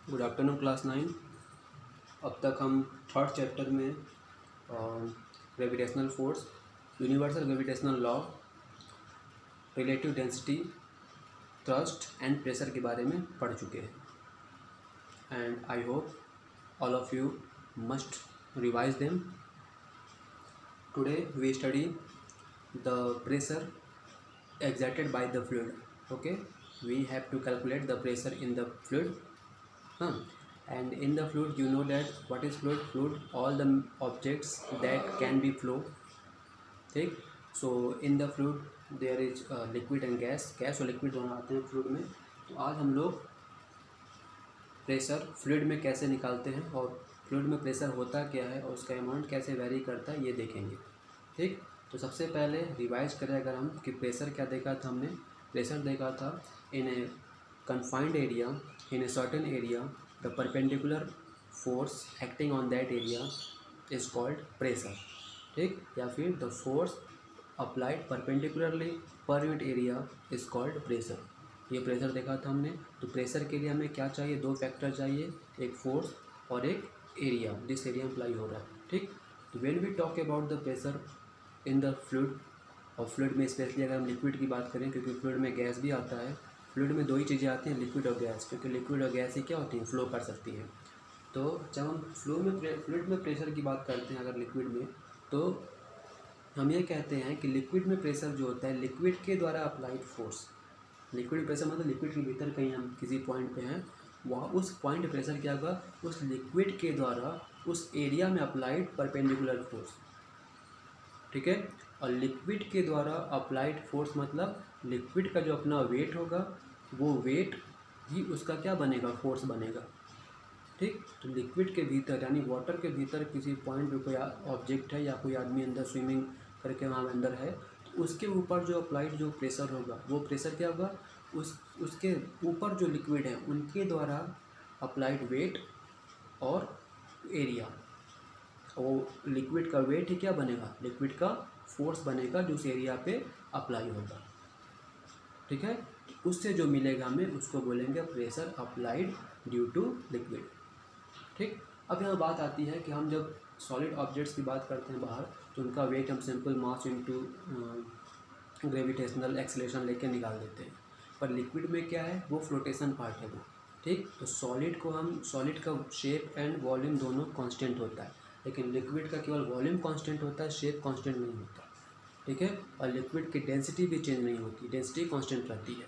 Good afternoon class 9। अब तक हम थर्ड चैप्टर में gravitational force, universal gravitational law, relative density, thrust and pressure के बारे में पढ़ चुके हैं। And I hope all of you must revise them. Today we study the pressure exerted by the fluid. Okay, we have to calculate the pressure in the fluid. And in the fluid, you know that what is fluid? Fluid, all the objects that can be flow. ठीक, so in the fluid there is liquid and gas और liquid दोनों आते हैं fluid में। तो आज हम लोग प्रेशर फ्लूइड में कैसे निकालते हैं और फ्लूइड में प्रेशर होता क्या है और उसका अमाउंट कैसे वेरी करता है ये देखेंगे। ठीक, तो सबसे पहले रिवाइज करें अगर हम कि प्रेशर क्या देखा था हमने। प्रेशर देखा था in a confined area, in a certain area, the perpendicular force acting on that area is called pressure. ठीक, या फिर the force applied perpendicularly per unit area is called pressure. ये प्रेशर देखा था हमने। तो प्रेशर के लिए हमें क्या चाहिए? दो फैक्टर चाहिए, एक फोर्स और एक एरिया, जिस एरिया में अप्लाई हो रहा है। ठीक, तो when we talk about the pressure in the fluid, और फ्लूइड में स्पेशली अगर हम लिक्विड की बात करें, क्योंकि फ्लूइड में गैस भी आता है। फ्लूइड में दो ही चीज़ें आती हैं, लिक्विड और गैस, क्योंकि लिक्विड और गैस ही क्या होती हैं? फ्लो कर सकती है। तो जब हम फ्लूइड में प्रेशर की बात करते हैं अगर लिक्विड में, तो हम ये कहते हैं कि लिक्विड में प्रेशर जो होता है लिक्विड के द्वारा अप्लाइड फोर्स। लिक्विड प्रेशर मतलब लिक्विड के भीतर कहीं हम किसी पॉइंट पे हैं, वहाँ उस पॉइंट प्रेशर क्या होगा? उस लिक्विड के द्वारा उस एरिया में अप्लाइड परपेंडिकुलर फोर्स। ठीक है, और लिक्विड के द्वारा अप्लाइड फोर्स मतलब लिक्विड का जो अपना वेट होगा वो वेट ही उसका क्या बनेगा? फोर्स बनेगा। ठीक, तो लिक्विड के भीतर यानी वाटर के भीतर किसी पॉइंट पे कोई ऑब्जेक्ट है या कोई आदमी अंदर स्विमिंग करके वहाँ अंदर है, तो उसके ऊपर जो अप्लाइड जो प्रेशर होगा वो प्रेशर क्या होगा? उसके ऊपर जो लिक्विड है उनके द्वारा अप्लाइड वेट और एरिया। वो लिक्विड का वेट ही क्या बनेगा? लिक्विड का फोर्स बनेगा जो उस एरिया पे अप्लाई होगा। ठीक है, उससे जो मिलेगा हमें उसको बोलेंगे pressure applied due to liquid. ठीक, अब यहाँ बात आती है कि हम जब सॉलिड ऑब्जेक्ट्स की बात करते हैं बाहर, तो उनका वेट हम simple mass into gravitational acceleration लेके निकाल देते हैं। पर लिक्विड में क्या है? वो फ्लोटेशन पार्ट है वो। ठीक, तो सॉलिड का शेप एंड वॉल्यूम दोनों कांस्टेंट होता है, लेकिन लिक्विड का केवल वॉल्यूम कांस्टेंट होता है, शेप कांस्टेंट नहीं होता। ठीक है, और लिक्विड की डेंसिटी भी चेंज नहीं होती, डेंसिटी कांस्टेंट रहती है।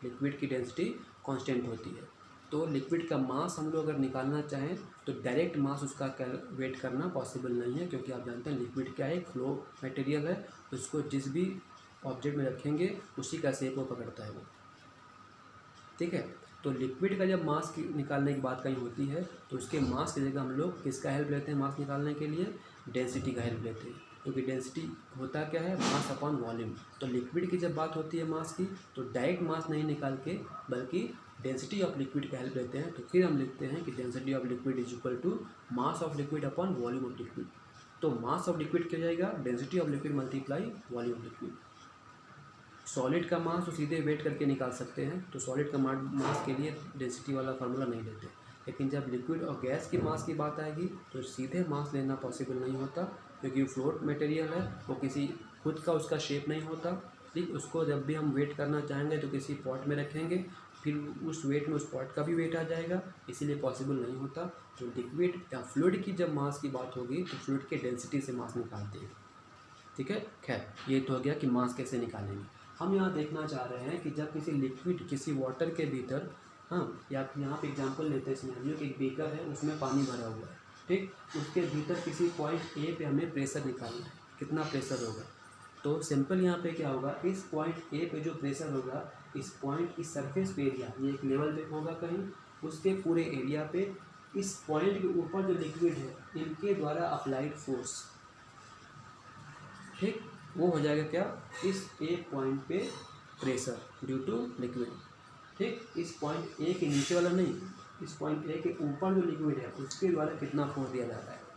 लिक्विड की डेंसिटी कांस्टेंट होती है। तो लिक्विड का मास हम लोग अगर निकालना चाहें तो डायरेक्ट मास उसका कैलकुलेट करना पॉसिबल नहीं है, क्योंकि आप जानते हैं लिक्विड क्या है? फ्लो मटेरियल है, उसको जिस भी ऑब्जेक्ट में रखेंगे उसी का शेप वो पकड़ता है वो। ठीक है, तो लिक्विड का जब मास की निकालने की बात कहीं होती है तो उसके मास की जगह हम लोग किसका हेल्प लेते हैं मास निकालने के लिए? डेंसिटी का हेल्प लेते हैं, क्योंकि डेंसिटी होता क्या है? Mass upon volume. तो लिक्विड की जब बात होती है मास की, तो डायरेक्ट मास नहीं निकाल के बल्कि डेंसिटी ऑफ लिक्विड का हेल्प लेते हैं। तो फिर हम लिखते हैं कि density of liquid is equal to mass of liquid upon volume of liquid. तो मास ऑफ लिक्विड क्या जाएगा? Density of liquid multiply volume of liquid. Solid का मास तो सीधे वेट करके निकाल सकते हैं, तो सॉलिड का मास के लिए डेंसिटी वाला फार्मूला नहीं लेते। लेकिन जब लिक्विड और गैस की मास की बात आएगी तो सीधे मास लेना पॉसिबल नहीं होता, क्योंकि फ्लोट मटेरियल है, वो किसी खुद का उसका शेप नहीं होता। ठीक, उसको जब भी हम वेट करना चाहेंगे तो किसी पॉट में रखेंगे, फिर उस वेट में उस पॉट का भी वेट आ जाएगा, इसीलिए पॉसिबल नहीं होता। तो लिक्विड या फ्लूइड की जब मास की बात होगी तो फ्लूइड के डेंसिटी से मास निकालते हैं। ठीक है, खैर ये तो हो गया कि मास कैसे निकालेंगे। हम यहाँ देखना चाह रहे हैं कि जब किसी लिक्विड किसी वाटर के भीतर, या यहाँ पे एग्जांपल लेते हैं, इसमें एक बीकर है उसमें पानी भरा हुआ है। ठीक, उसके भीतर किसी पॉइंट ए पे हमें प्रेशर निकालना है, कितना प्रेशर होगा? तो सिंपल यहाँ पे क्या होगा? इस पॉइंट ए पे जो प्रेशर होगा, इस पॉइंट की सरफेस पे एरिया, ये एक लेवल पे होगा कहीं, उसके पूरे एरिया पे इस पॉइंट के ऊपर जो लिक्विड है इनके द्वारा अप्लाइड फोर्स। ठीक, वो हो जाएगा क्या? इस ए पॉइंट पे प्रेशर ड्यू टू लिक्विड। ठीक, इस पॉइंट ए के नीचे वाला नहीं, इस पॉइंट ए के ऊपर जो लिक्विड है उसके द्वारा कितना फोर्स दिया जाता है।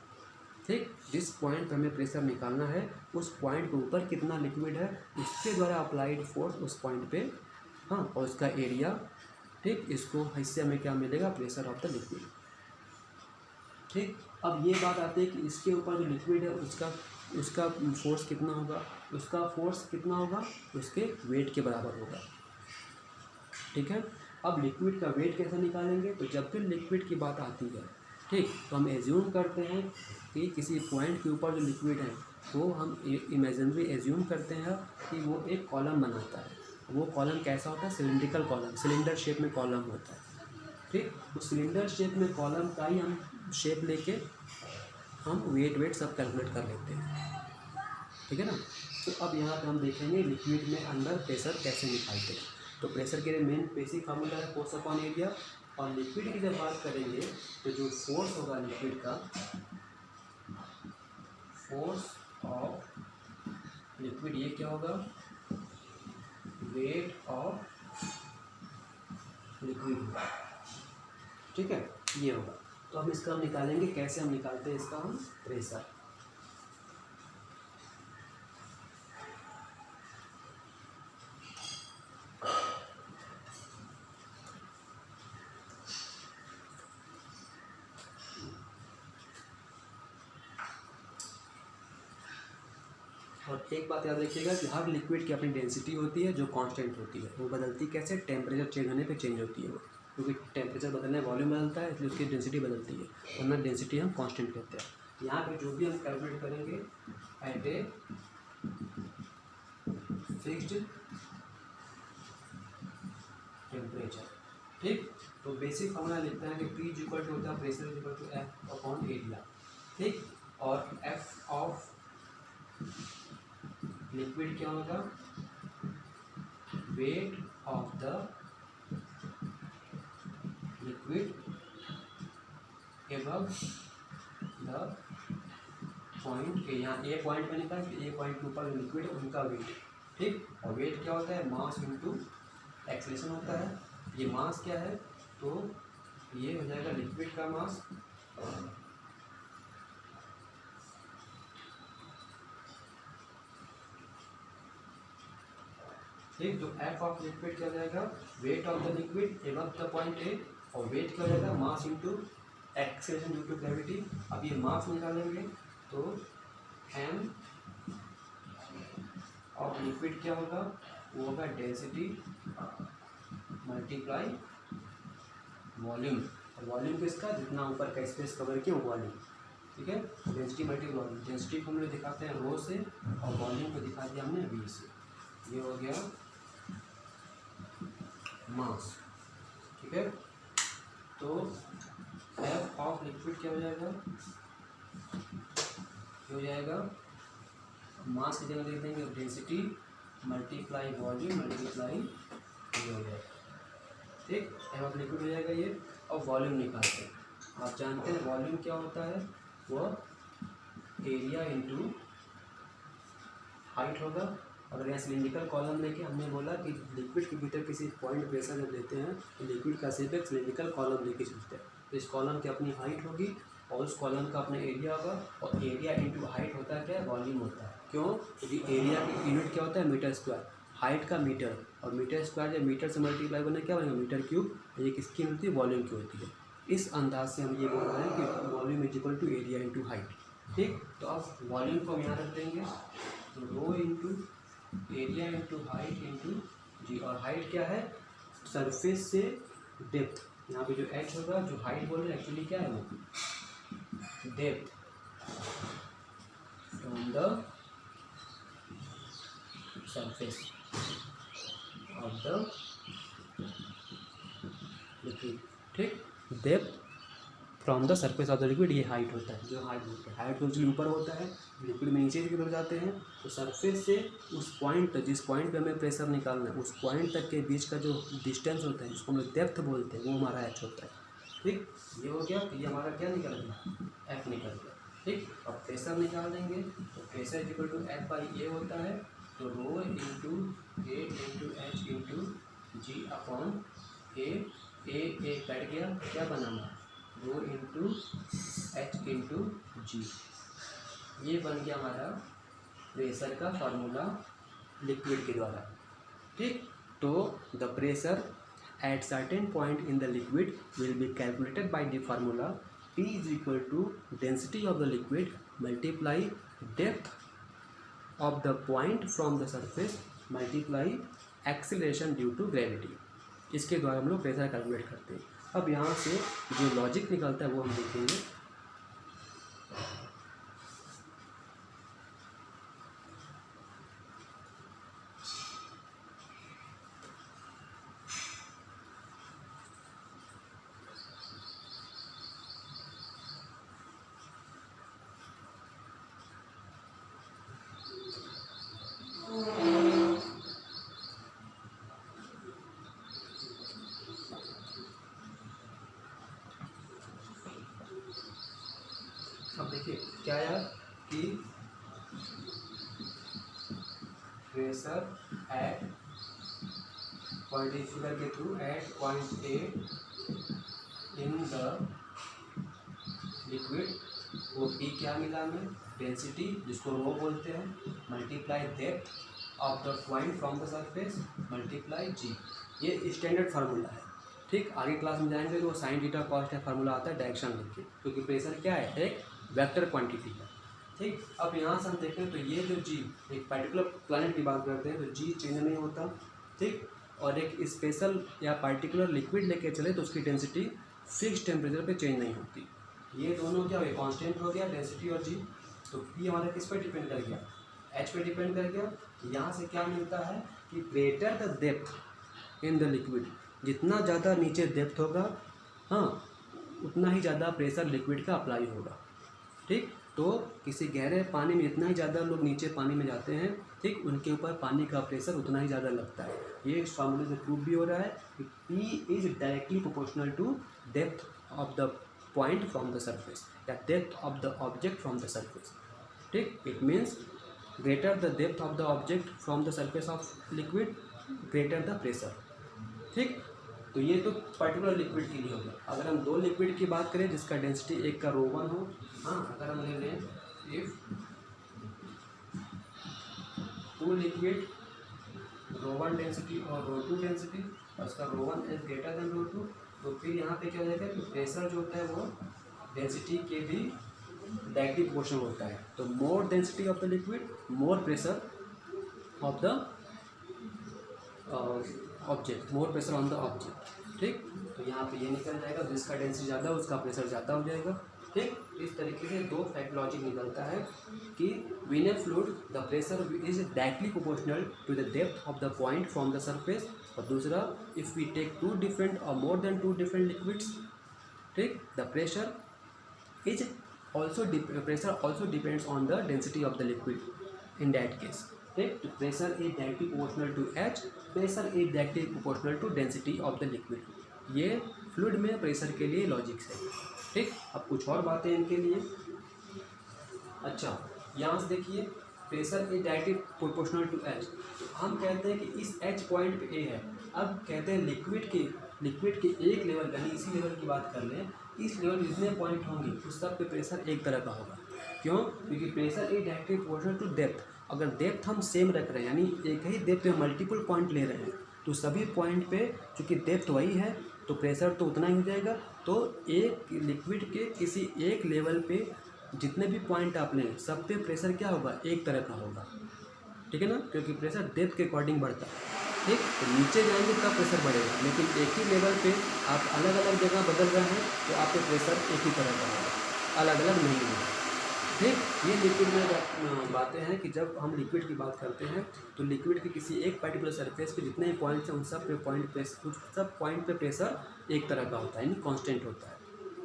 ठीक, जिस पॉइंट पे हमें प्रेशर निकालना है उस पॉइंट के ऊपर कितना लिक्विड है उसके द्वारा अप्लाइड फोर्स उस पॉइंट पे, और उसका एरिया ठीक, इससे हमें क्या मिलेगा, प्रेशर ऑफ द लिक्विड। ठीक, अब ये बात आती है कि इसके ऊपर जो लिक्विड है उसका फोर्स कितना होगा, उसके वेट के बराबर होगा। ठीक है, अब लिक्विड का वेट कैसे निकालेंगे, तो जब भी लिक्विड की बात आती है, ठीक, तो हम एज्यूम करते हैं कि किसी पॉइंट के ऊपर जो लिक्विड है वो हम इमेजिनरी एज्यूम करते हैं कि वो एक कॉलम बनाता है। वो कॉलम कैसा होता है, सिलिंड्रिकल कॉलम, सिलेंडर शेप में कॉलम होता है। ठीक, उस सिलेंडर शेप में कॉलम का ही हम शेप लेके हम वेट सब कैलकुलेट कर लेते हैं। ठीक है ना। तो अब यहाँ पे हम देखेंगे लिक्विड में अंदर प्रेशर कैसे निकालते हैं। तो प्रेशर के लिए मेन बेसिक फार्मूला है फोर्स अपॉन एरिया। और लिक्विड की जब बात करेंगे तो जो फोर्स होगा लिक्विड का, फोर्स ऑफ लिक्विड, ये क्या होगा, वेट ऑफ लिक्विड। ठीक है, ये होगा। तो अब इसका हम निकालेंगे, कैसे हम निकालते हैं इसका हम प्रेशर। और एक बात याद रखिएगा कि हर लिक्विड की अपनी डेंसिटी होती है जो कांस्टेंट होती है। वो बदलती कैसे, टेम्परेचर चेंज होने पे चेंज होती है वो, क्योंकि टेम्परेचर बदलने वॉल्यूम बदलता है, इसलिए उसकी डेंसिटी बदलती है, वरना डेंसिटी हम कांस्टेंट कहते हैं। यहाँ पे जो भी हम कैलकुलेट करेंगे एट ए फिक्स्ड टेम्परेचर। ठीक, तो बेसिक फॉर्मूला लिखते हैं कि P इक्वल टू होता है pressure equal to F upon area. ठीक, और F ऑफ लिक्विड क्या होगा, weight of the liquid above the point A. यहाँ ए पॉइंट पे निकला कि ए पॉइंट के ऊपर लिक्विड है उनका वेट। ठीक, और वेट क्या होता है, मास इनटू एक्सेलरेशन होता है। ये मास क्या है, तो ये हो जाएगा लिक्विड का मास ठीक। तो एफ ऑफ लिक्विड क्या हो जाएगा, weight of the liquid above the point A, और वेट क्या हो जाएगा, mass into acceleration due to gravity. अब ये मास निकालेंगे तो एम ऑफ लिक्विड क्या होगा, वो होगा डेंसिटी मल्टीप्लाई वॉल्यूम। वॉल्यूम किसका, जितना ऊपर का स्पेस कवर किया वो वॉल्यूम। ठीक है, डेंसिटी मल्टीप्लाई वॉल्यूम। डेंसिटी को हम लोग दिखाते हैं रो से और वॉल्यूम को दिखा दिया हमने वी से। ये हो गया मास। ठीक है, तो एफ ऑफ लिक्विड क्या हो जाएगा, क्या हो जाएगा, मास की जगह देख देंगे डेंसिटी मल्टीप्लाई वॉल्यूम मल्टीप्लाई ये हो जाएगा। ठीक, एफ ऑफ लिक्विड हो जाएगा ये। और वॉल्यूम निकालते हैं। आप जानते हैं वॉल्यूम क्या होता है, वो एरिया इंटू हाइट होगा। अगर यहाँ सिलिंड्रिकल कॉलम लेके हमने बोला कि लिक्विड के भीतर किसी पॉइंट प्रेशर जब लेते हैं तो लिक्विड का शेप एक सिलिंड्रिकल कॉलम लेके चलते हैं। तो इस कॉलम की अपनी हाइट होगी और उस कॉलम का अपना एरिया होगा। और एरिया इंटू हाइट होता है क्या, वॉल्यूम होता है। क्यों, क्योंकि एरिया की यूनिट क्या होता है, मीटर स्क्वायर, हाइट का मीटर, और मीटर स्क्वायर जब मीटर से मल्टीप्लाई बने क्या बनेगा, मीटर क्यूब। ये किसकी होती है, वॉल्यूम की होती है। इस अंदाज से हम ये बोल रहे हैं कि volume is equal to area into height. ठीक, तो अब वॉल्यूम को हम यहाँ रख देंगे, तो rho into area into height into g. और हाइट क्या है, सरफेस से डेप्थ। यहाँ पे जो एच होगा, जो हाइट बोल रहे हैं एक्चुअली क्या है, वो depth from the surface of the liquid. ठीक, depth from the surface of the liquid, ये हाइट होता है। जो हाइट होता है, हाइट तो ऊपर होता है, लिक्विड में नीचे की तरफ जाते हैं। तो सरफेस से उस पॉइंट तक, जिस पॉइंट पे हमें प्रेशर निकालना है, उस पॉइंट तक के बीच का जो डिस्टेंस होता है, जिसको हम लोग डेप्थ बोलते हैं, वो हमारा एच होता है। ठीक, ये हो गया। ये हमारा क्या निकल गया, एफ निकल गया। ठीक, अब प्रेशर निकाल देंगे तो pressure equal to F by A होता है। तो rho into A into H into g upon A cut गया, क्या बनाना, rho into H into g. ये बन गया हमारा प्रेशर का फार्मूला लिक्विड के द्वारा। ठीक, तो the pressure at certain point in the liquid will be calculated by the formula P is equal to density of the liquid multiply depth of the point from the surface multiply acceleration due to gravity। इसके द्वारा हम लोग pressure calculate करते हैं। अब यहाँ से जो लॉजिक निकलता है वो हम देखेंगे। अब देखिए क्या आया कि प्रेशर एट पॉइंट फिगर के through at point A in the liquid वो पी क्या मिला हमें डेंसिटी जिसको रो बोलते हैं multiply depth of the point from the surface multiply g. ये स्टैंडर्ड फार्मूला है। ठीक, आगे क्लास में जाएंगे तो साइन थीटा कॉस का फार्मूला आता है डायरेक्शन लिख के, क्योंकि प्रेशर क्या है एक वेक्टर क्वांटिटी है। ठीक, अब यहाँ से हम देखें तो ये जो जी एक पर्टिकुलर प्लैनेट की बात करते हैं तो जी चेंज नहीं होता। ठीक, और एक स्पेशल या पर्टिकुलर लिक्विड लेके चले तो उसकी डेंसिटी फिक्स टेम्परेचर पे चेंज नहीं होती। ये दोनों क्या हुए कांस्टेंट हो गया डेंसिटी और जी। तो पी हमारा किस पर डिपेंड कर गया एच पे डिपेंड कर गया। यहाँ से क्या मिलता है कि greater the depth in the liquid, जितना ज़्यादा नीचे डेप्थ होगा हाँ उतना ही ज़्यादा प्रेशर लिक्विड का अप्लाई होगा। ठीक, तो किसी गहरे पानी में इतना ही ज़्यादा लोग नीचे पानी में जाते हैं ठीक उनके ऊपर पानी का प्रेशर उतना ही ज़्यादा लगता है। ये इस फार्मूले से प्रूव भी हो रहा है कि P is directly proportional to depth of the point from the surface या depth of the object from the surface. ठीक, it means greater the depth of the object from the surface of liquid greater the pressure. ठीक, तो ये तो particular liquid के लिए होगा। अगर हम दो लिक्विड की बात करें जिसका डेंसिटी एक का रो 1 हो, हाँ अगर हम ले लें if two liquid rho 1 density और रो 2 डेंसिटी और उसका rho 1 is greater than rho 2, तो फिर यहाँ पे क्या हो जाएगा कि प्रेशर जो होता है वो डेंसिटी के भी डायरेक्टली प्रोपोर्शनल होता है। तो more density of the liquid more pressure of the object, more pressure on the object. ठीक, तो यहाँ पे ये निकल जाएगा, जिसका डेंसिटी ज़्यादा उसका प्रेशर ज़्यादा हो जाएगा। ठीक, इस तरीके से दो फैक्ट लॉजिक निकलता है कि in a fluid the pressure is directly proportional to the depth of the point from the surface. और दूसरा if we take two different और more than two different liquids, ठीक, the pressure is also depends on the density of the liquid in that case। ठीक, तो pressure is directly proportional to H, pressure is directly proportional to density of the liquid. ये fluid में pressure के लिए logics है। ठीक, अब कुछ और बातें इनके लिए। अच्छा, यहाँ से देखिए pressure is directly proportional to H, हम कहते हैं कि इस एच पॉइंट पे ए है। अब कहते हैं लिक्विड के एक लेवल यानी इसी लेवल की बात कर लें, इस लेवल में जितने पॉइंट होंगे उस सब पे प्रेशर एक तरह का होगा। क्यों? क्योंकि pressure is directly proportional to depth. अगर डेप्थ हम सेम रख रहे हैं यानी एक ही डेप्थ में मल्टीपल पॉइंट ले रहे हैं तो सभी पॉइंट पे चूँकि डेप्थ वही है तो प्रेशर तो उतना ही हो जाएगा। तो एक लिक्विड के किसी एक लेवल पे जितने भी पॉइंट आप लें सब पे प्रेशर क्या होगा एक तरह का होगा। ठीक है ना, क्योंकि प्रेशर डेप्थ के अकॉर्डिंग बढ़ता है। ठीक, तो नीचे जाएंगे तब प्रेशर बढ़ेगा, लेकिन एक ही लेवल पे आप अलग अलग जगह बदल रहे हैं तो आपके प्रेशर एक ही तरह का होगा, अलग अलग नहीं होगा। ठीक, ये लिक्विड में बातें हैं कि जब हम लिक्विड की बात करते हैं तो लिक्विड के किसी एक पर्टिकुलर सरफेस पे जितने भी पॉइंट्स हैं उन सब पे सब पॉइंट पे प्रेशर एक तरह का होता है यानी कांस्टेंट होता है।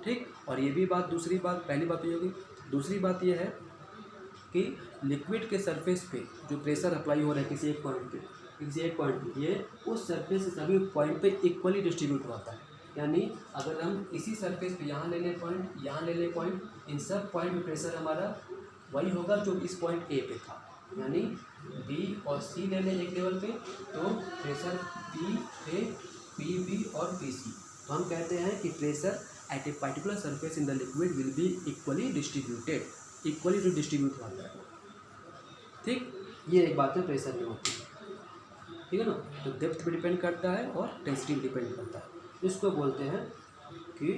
ठीक, और ये भी बात दूसरी बात पहली बात ये होगी। दूसरी बात ये है कि लिक्विड के सरफेस पे जो प्रेशर अप्लाई हो रहा है किसी एक पॉइंट पे ये उस सरफेस से सभी पॉइंट पे इक्वली डिस्ट्रीब्यूट होता है। यानी अगर हम इसी सरफेस पे यहाँ ले लें पॉइंट, यहाँ ले लें पॉइंट, इन सब पॉइंट पे प्रेशर हमारा वही होगा जो इस पॉइंट ए पे था। यानी बी और सी ले लें एक लेवल पे तो pressure P A, P B और पी सी। तो हम कहते हैं कि pressure at a particular surface in the liquid will be equally distributed, equally to distribute होता है। ठीक, ये एक बात है प्रेशर में होती है। ठीक है ना। तो डेप्थ भी डिपेंड करता है और डेंसिटी भी डिपेंड करता है। इसको बोलते हैं कि